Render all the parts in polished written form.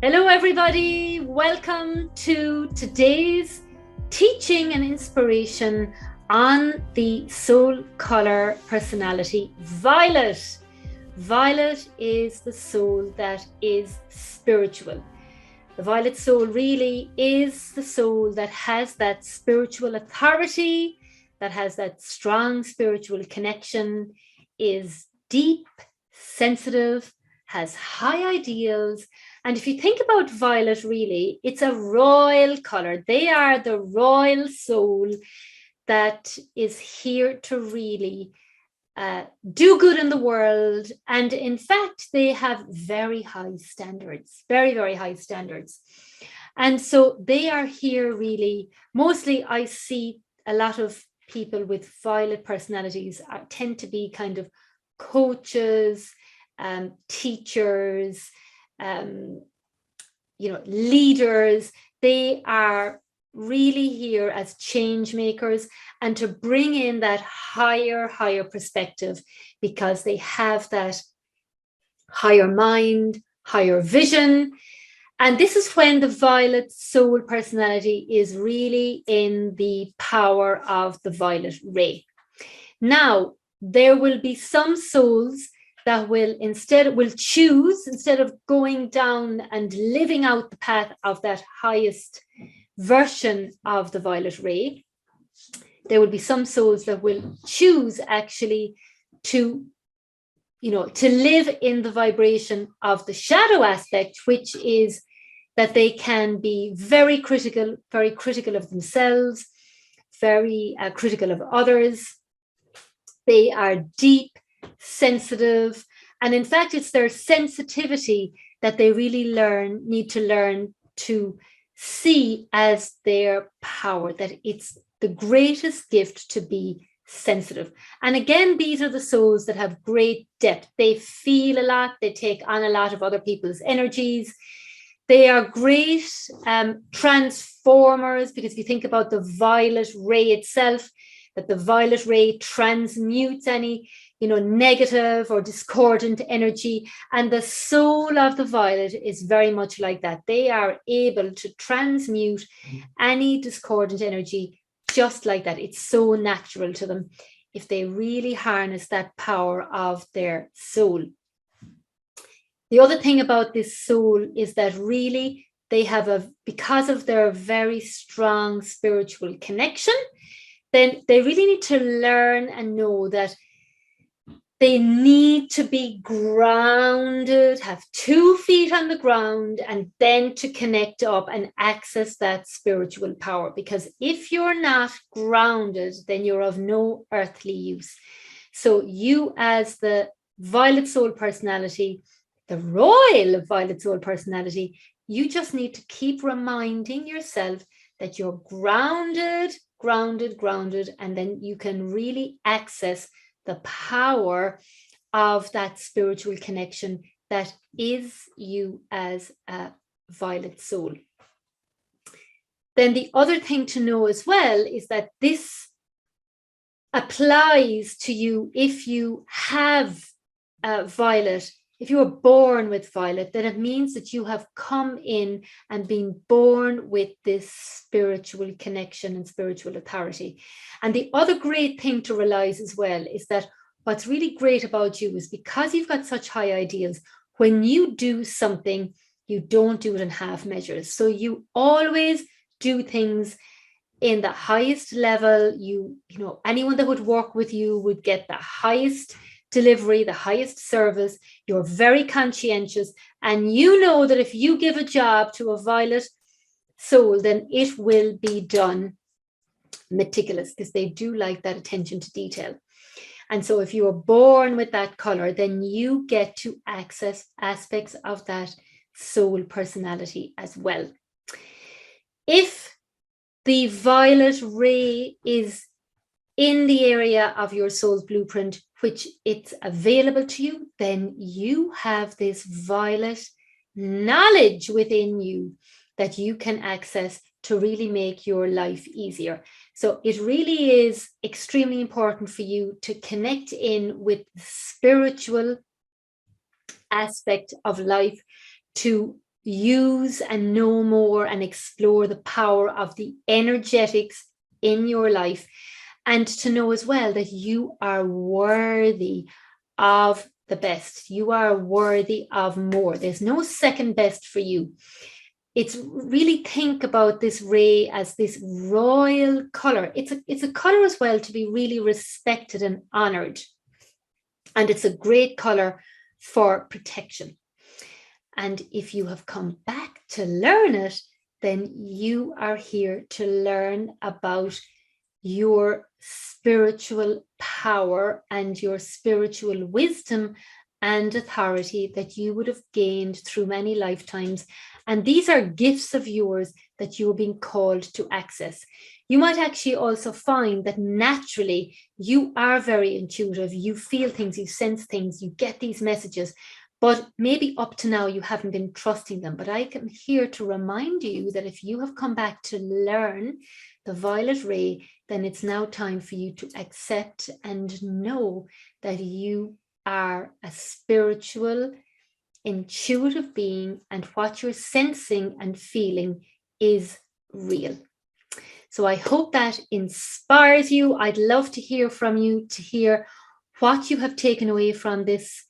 Hello, everybody. Welcome to today's teaching and inspiration on the soul color personality, Violet. Violet is the soul that is spiritual. The violet soul really is the soul that has that spiritual authority, that has that strong spiritual connection, is deep, sensitive, has high ideals. And if you think about violet, really, it's a royal color. They are the royal soul that is here to really do good in the world. And in fact, they have very high standards, very, very high standards. And so they are here really, mostly I see a lot of people with violet personalities tend to be kind of coaches, teachers, leaders. They are really here as change makers and to bring in that higher perspective, because they have that higher mind, higher vision. And this is when the violet soul personality is really in the power of the violet ray. Now, there will be some souls that will choose, instead of going down and living out the path of that highest version of the violet ray, there will be some souls that will choose actually to live in the vibration of the shadow aspect, which is that they can be very critical of themselves, very critical of others. They are deep, sensitive, and in fact, it's their sensitivity that they really need to learn to see as their power, that it's the greatest gift to be sensitive. And again, these are the souls that have great depth. They feel a lot, they take on a lot of other people's energies. They are great transformers, because if you think about the violet ray itself, that the violet ray transmutes any negative or discordant energy, and the soul of the violet is very much like that. They are able to transmute any discordant energy just like that. It's so natural to them if they really harness that power of their soul. The other thing about this soul is that really they have because of their very strong spiritual connection, then they really need to learn and know that they need to be grounded, have 2 feet on the ground, and then to connect up and access that spiritual power. Because if you're not grounded, then you're of no earthly use. So you, as the violet soul personality, the royal violet soul personality, you just need to keep reminding yourself that you're grounded, and then you can really access the power of that spiritual connection that is you as a violet soul. Then the other thing to know as well is that this applies to you if you have violet. If you were born with violet, then it means that you have come in and been born with this spiritual connection and spiritual authority. And the other great thing to realize as well is that what's really great about you is because you've got such high ideals, when you do something, you don't do it in half measures. So you always do things in the highest level. Anyone that would work with you would get the highest delivery, the highest service. You're very conscientious, and you know that if you give a job to a violet soul, then it will be done meticulous, because they do like that attention to detail. And so if you are born with that color, then you get to access aspects of that soul personality as well. If the violet ray is in the area of your soul's blueprint, which it's available to you, then you have this violet knowledge within you that you can access to really make your life easier. So it really is extremely important for you to connect in with the spiritual aspect of life, to use and know more and explore the power of the energetics in your life, and to know as well that you are worthy of the best. You are worthy of more. There's no second best for you. It's really, think about this ray as this royal color. It's a color as well to be really respected and honored. And it's a great color for protection. And if you have come back to learn it, then you are here to learn about your spiritual power and your spiritual wisdom and authority that you would have gained through many lifetimes. And these are gifts of yours that you're being called to access. You might actually also find that naturally you are very intuitive. You feel things, you sense things, you get these messages, but maybe up to now you haven't been trusting them. But I am here to remind you that if you have come back to learn the violet ray, then it's now time for you to accept and know that you are a spiritual, intuitive being, and what you're sensing and feeling is real. So I hope that inspires you. I'd love to hear from you, to hear what you have taken away from this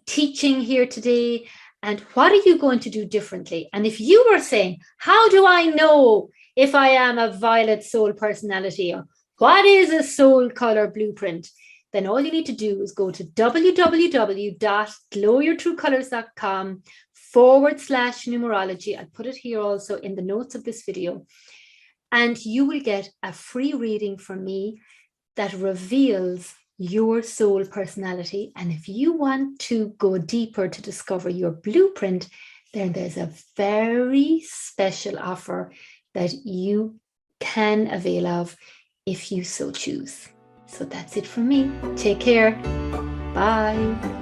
teaching here today, and what are you going to do differently? And if you were saying, how do I know if I am a violet soul personality, or what is a soul color blueprint? Then all you need to do is go to www.glowyourtruecolors.com/numerology. I'll put it here also in the notes of this video. And you will get a free reading from me that reveals your soul personality. And if you want to go deeper to discover your blueprint, then there's a very special offer that you can avail of if you so choose. So that's it from me. Take care. Bye.